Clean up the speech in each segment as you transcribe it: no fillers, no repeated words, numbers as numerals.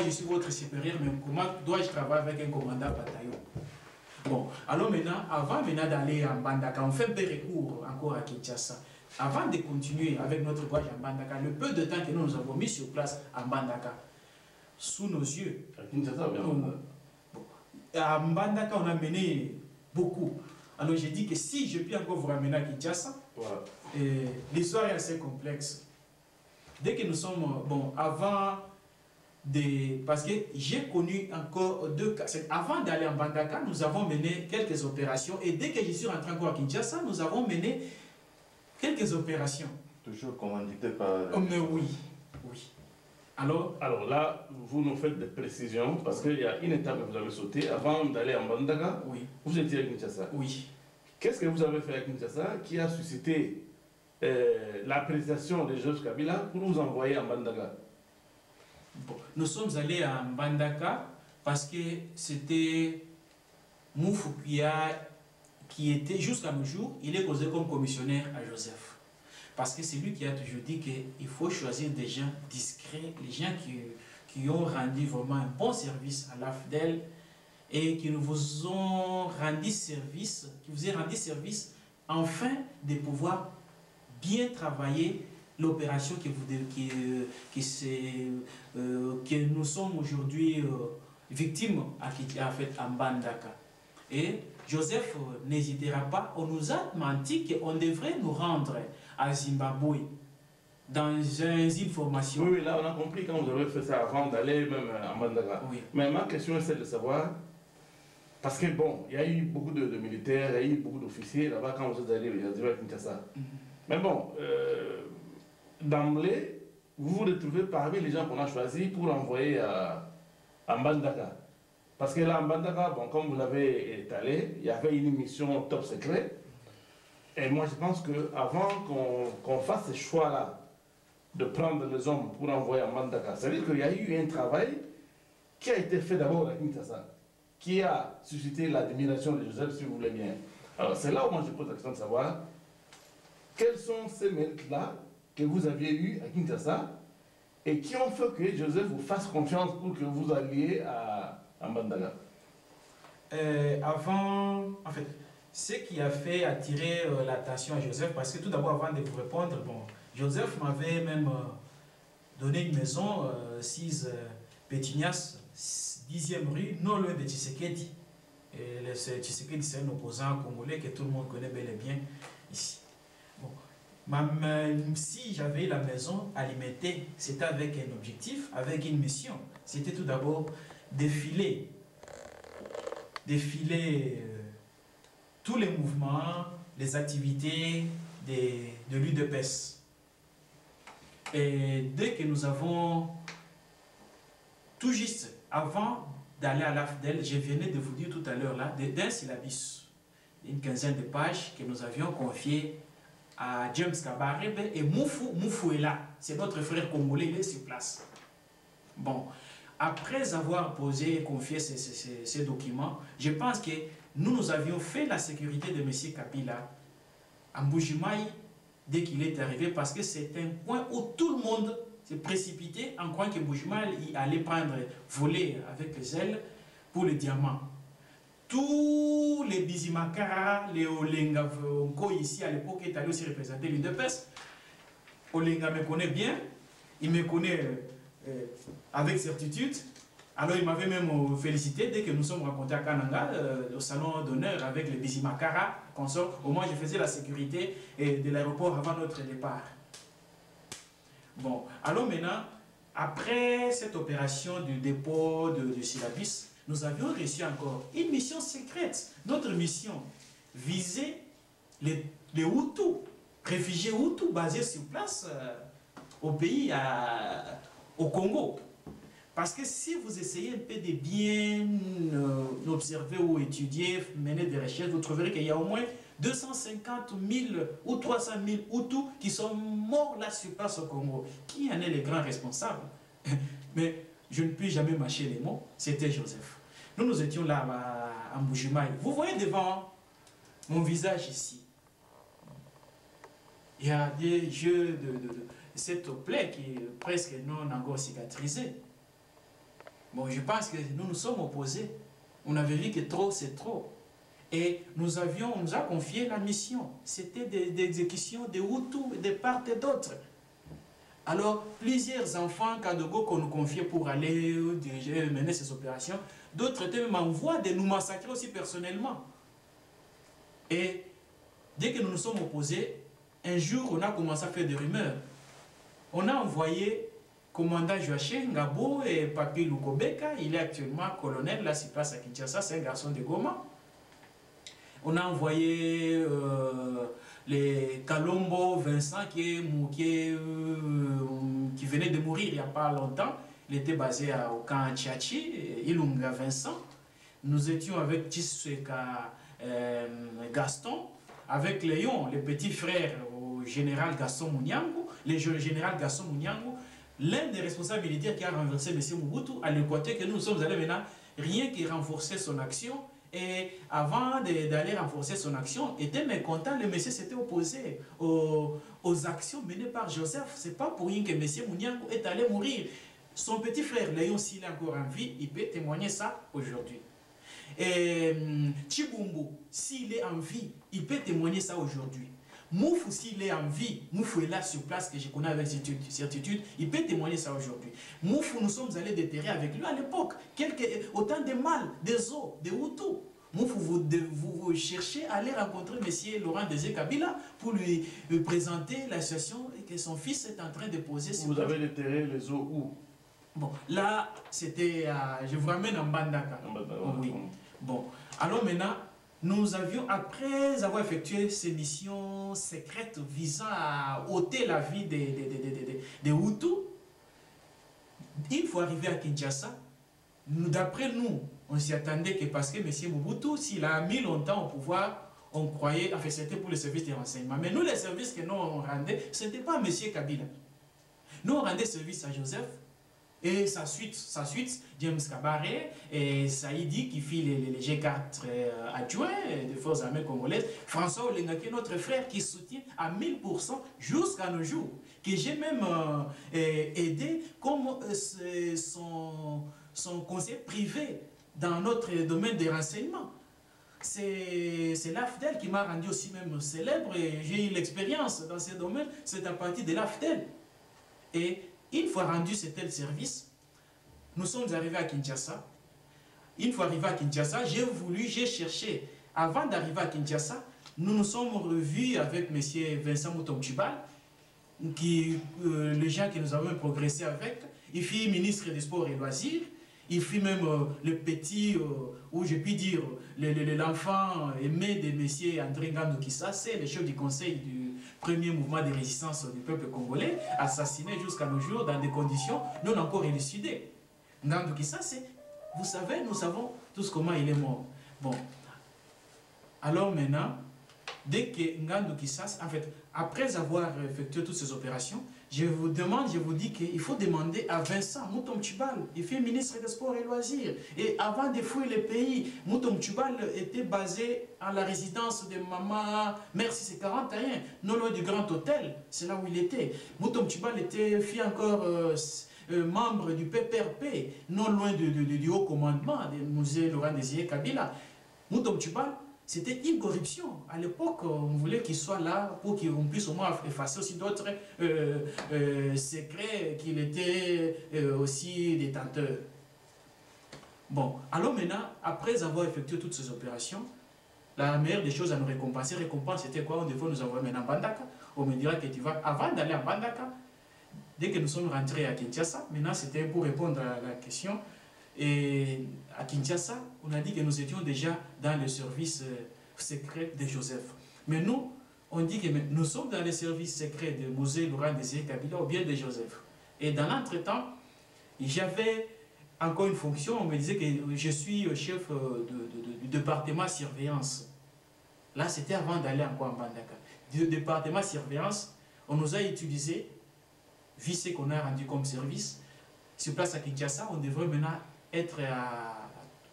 je suis votre supérieur, mais comment dois-je travailler avec un commandant bataillon? Bon, alors maintenant, avant maintenant d'aller en Mbandaka, on fait un peu recours encore à Kinshasa. Avant de continuer avec notre voyage en Mbandaka, le peu de temps que nous avons mis sur place en Mbandaka, sous nos yeux. À Kinshasa, bien. À Mbandaka, on a mené beaucoup. Alors j'ai dit que si je puis encore vous ramener à Kinshasa, Voilà. l'histoire est assez complexe. Dès que nous sommes, bon, avant de, parce que j'ai connu encore deux cas. Avant d'aller en Mbandaka, nous avons mené quelques opérations. Et dès que je suis rentré encore à Kinshasa, nous avons mené quelques opérations. Toujours commandité par... Oh, mais oui, oui. Alors là, vous nous faites des précisions, parce qu'il y a une étape que vous avez sautée. Avant d'aller en Mbandaka, oui, vous étiez à Kinshasa. Oui. Qu'est-ce que vous avez fait à Kinshasa qui a suscité l'appréciation de Joseph Kabila pour vous envoyer en Mbandaka? Bon, nous sommes allés à Mbandaka parce que c'était Moufou qui était, jusqu'à nos jours, il est posé comme commissionnaire à Joseph. Parce que c'est lui qui a toujours dit qu'il faut choisir des gens discrets, les gens qui ont rendu vraiment un bon service à l'AFDEL et qui nous vous ont rendu service, qui vous ont rendu service afin de pouvoir bien travailler l'opération que nous sommes aujourd'hui victimes à Mbandaka. Et Joseph n'hésitera pas, on nous a menti qu'on devrait nous rendre à Zimbabwe dans une formation. Oui, là on a compris quand vous avez fait ça avant d'aller même à Mbandaka. Oui. Mais ma question est celle de savoir, parce que bon, il y a eu beaucoup de militaires, il y a eu beaucoup d'officiers là-bas quand vous êtes allé à Kinshasa. Mais bon, d'emblée, vous vous retrouvez parmi les gens qu'on a choisis pour envoyer à Mbandaka. Parce que là, en Mbandaka, bon, comme vous l'avez étalé, il y avait une mission top secret. Et moi, je pense qu'avant qu'on fasse ce choix-là, de prendre les hommes pour envoyer à Mbandaka, ça veut dire qu'il y a eu un travail qui a été fait d'abord à Kinshasa, qui a suscité l'admiration de Joseph, si vous voulez bien. Alors, c'est là où moi je pose la question de savoir quels sont ces mérites-là que vous aviez eus à Kinshasa et qui ont fait que Joseph vous fasse confiance pour que vous alliez à Mbandaka. En fait, ce qui a fait attirer l'attention à Joseph, parce que tout d'abord, avant de vous répondre, bon, Joseph m'avait même donné une maison, 6 Pétunias, 10e rue, non loin de Tshisekedi. Tshisekedi, c'est un opposant congolais que tout le monde connaît bel et bien ici. Bon. Si j'avais la maison alimentée, c'était avec un objectif, avec une mission. C'était tout d'abord défiler tous les mouvements, les activités de l'UDPS. Et dès que nous avons, tout juste avant d'aller à l'AFDEL, je venais de vous dire tout à l'heure là, d'un syllabus, une quinzaine de pages que nous avions confié à James Kabarebe et Moufou est là, c'est notre frère congolais, il est sur place. Bon, après avoir posé et confié ces documents, je pense que nous avions fait la sécurité de M. Kabila à Mbujimaï dès qu'il est arrivé, parce que c'est un point où tout le monde s'est précipité en croyant que Mbujimaï allait voler avec les ailes pour le diamant. Tous les Bizimakara, les Olenga ici à l'époque est allé aussi représenter l'UDPS. Olenga me connaît bien, il me connaît avec certitude. Alors il m'avait même félicité dès que nous sommes rencontrés à Kananga, au salon d'honneur avec les Bizimakara consorts. Au moins je faisais la sécurité de l'aéroport avant notre départ. Bon, alors maintenant, après cette opération du dépôt de syllabus, nous avions reçu encore une mission secrète. Notre mission visait les Hutus, réfugiés Hutus basés sur place au pays, au Congo. Parce que si vous essayez un peu de bien observer ou étudier, mener des recherches, vous trouverez qu'il y a au moins 250 000 ou 300 000 Hutus qui sont morts là sur place au Congo. Qui en est le grand responsable? Mais je ne puis jamais mâcher les mots, c'était Joseph. Nous étions là à Mbujimaï. Vous voyez devant mon visage ici, il y a des jeux de cette plaie qui est presque non encore cicatrisée. Bon, je pense que nous nous sommes opposés. On avait vu que trop, c'est trop. Et on nous a confié la mission. C'était des exécutions de Hutus de part et d'autre. Alors, plusieurs enfants Kadogo qu'on nous confiait pour aller diriger, mener ces opérations, d'autres étaient même en voie de nous massacrer aussi personnellement. Et dès que nous nous sommes opposés, un jour, on a commencé à faire des rumeurs. On a envoyé commandant Joachim Ngabo et Papi Lukobeka, il est actuellement colonel, là, il passe à Kinshasa, c'est un garçon de Goma. On a envoyé les Kalombo Vincent qui venait de mourir il n'y a pas longtemps. Il était basé au camp Tchachi, Ilunga Vincent. Nous étions avec Tissueka Gaston, avec Léon, le petit frère au général Gaston Mouniangou, le général Gaston Mouniangou, l'un des responsables militaires qui a renversé M. Mobutu à l'Équateur, que nous sommes allés maintenant rien que renforcer son action. Et avant d'aller renforcer son action, était mécontent, le monsieur s'était opposé aux actions menées par Joseph. Ce n'est pas pour rien que M. Mouniangou est allé mourir. Son petit frère, Léon, s'il est encore en vie, il peut témoigner ça aujourd'hui. Et Chibumbu, s'il est en vie, il peut témoigner ça aujourd'hui. Moufou, s'il est en vie, Moufou est là sur place, que je connais avec certitude, il peut témoigner ça aujourd'hui. Moufou, nous sommes allés déterrer avec lui à l'époque, autant de mal, des os, des Hutus. Moufou, vous cherchez à aller rencontrer M. Laurent Désiré Kabila pour lui présenter la situation que son fils est en train de poser. Vous avez déterré les os où? Bon, là, c'était, je vous ramène en Bandaka. Oui. Bon, alors maintenant, nous avions, après avoir effectué ces missions secrètes visant à ôter la vie des Hutus, une fois arrivé à Kinshasa, d'après nous, on s'y attendait que parce que M. Mobutu, s'il a mis longtemps au pouvoir, on croyait, enfin c'était pour le service de renseignement. Mais nous, les services que nous on rendait, ce n'était pas M. Kabila. Nous, on rendait service à Joseph. Et sa suite, James Kabaré et Saïdi qui fit les G4 adjoints des forces armées congolaises, François Olenga qui est notre frère qui soutient à 1000% jusqu'à nos jours, que j'ai même aidé comme son conseiller privé dans notre domaine des renseignements. C'est l'AFDEL qui m'a rendu aussi même célèbre et j'ai eu l'expérience dans ces domaines, c'est à partir de l'AFDEL. Et une fois rendu ce tel service, nous sommes arrivés à Kinshasa. Une fois arrivé à Kinshasa, j'ai cherché. Avant d'arriver à Kinshasa, nous nous sommes revus avec M. Vincent Moutomtibal, le gens que nous avons progressé avec. Il fut ministre des Sports et Loisirs. Il fut même le petit, ou je puis dire, l'enfant aimé de M. André Ngandou Kisase, le chef du conseil du premier mouvement de résistance du peuple congolais, assassiné jusqu'à nos jours dans des conditions non encore élucidées. Ngandou Kisase, vous savez, nous savons tous comment il est mort. Bon, alors maintenant, dès que Ngandou Kisase, en fait, après avoir effectué toutes ces opérations, je vous dis qu'il faut demander à Vincent Moutomtibal, il fait ministre des Sports et Loisirs. Et avant de fuir le pays, Moutomtibal était basé à la résidence de Maman Merci, c'est 41, non loin du Grand Hôtel, c'est là où il était. Moutomtibal fit encore membre du PPRP, non loin du haut commandement du musée Laurent Désiré Kabila. Moutomtibal, c'était une corruption. À l'époque, on voulait qu'il soit là pour qu'on puisse au moins effacer aussi d'autres secrets qu'il était aussi détenteur. Bon, alors maintenant, après avoir effectué toutes ces opérations, la meilleure des choses à nous récompenser, c'était quoi? On devait nous envoyer maintenant à Bandaka. On me dira que tu vas, avant d'aller à Bandaka, dès que nous sommes rentrés à Kinshasa, maintenant c'était pour répondre à la question. Et à Kinshasa, on a dit que nous étions déjà dans le service secret de Joseph. Mais nous, on dit que nous sommes dans le service secret de Musée Laurent Désiré Kabila ou bien de Joseph. Et dans l'entretemps, j'avais encore une fonction, on me disait que je suis chef du département surveillance. Là, c'était avant d'aller encore en Bandaka. Du département surveillance, on nous a utilisé, vu ce qu'on a rendu comme service, sur place à Kinshasa, on devrait maintenant être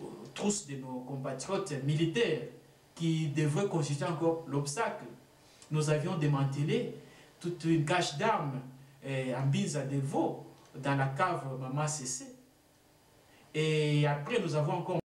aux trousses de nos compatriotes militaires qui devraient constituer encore l'obstacle. Nous avions démantelé toute une cache d'armes en bise à Delvaux dans la cave Maman Cessé. Et après, nous avons encore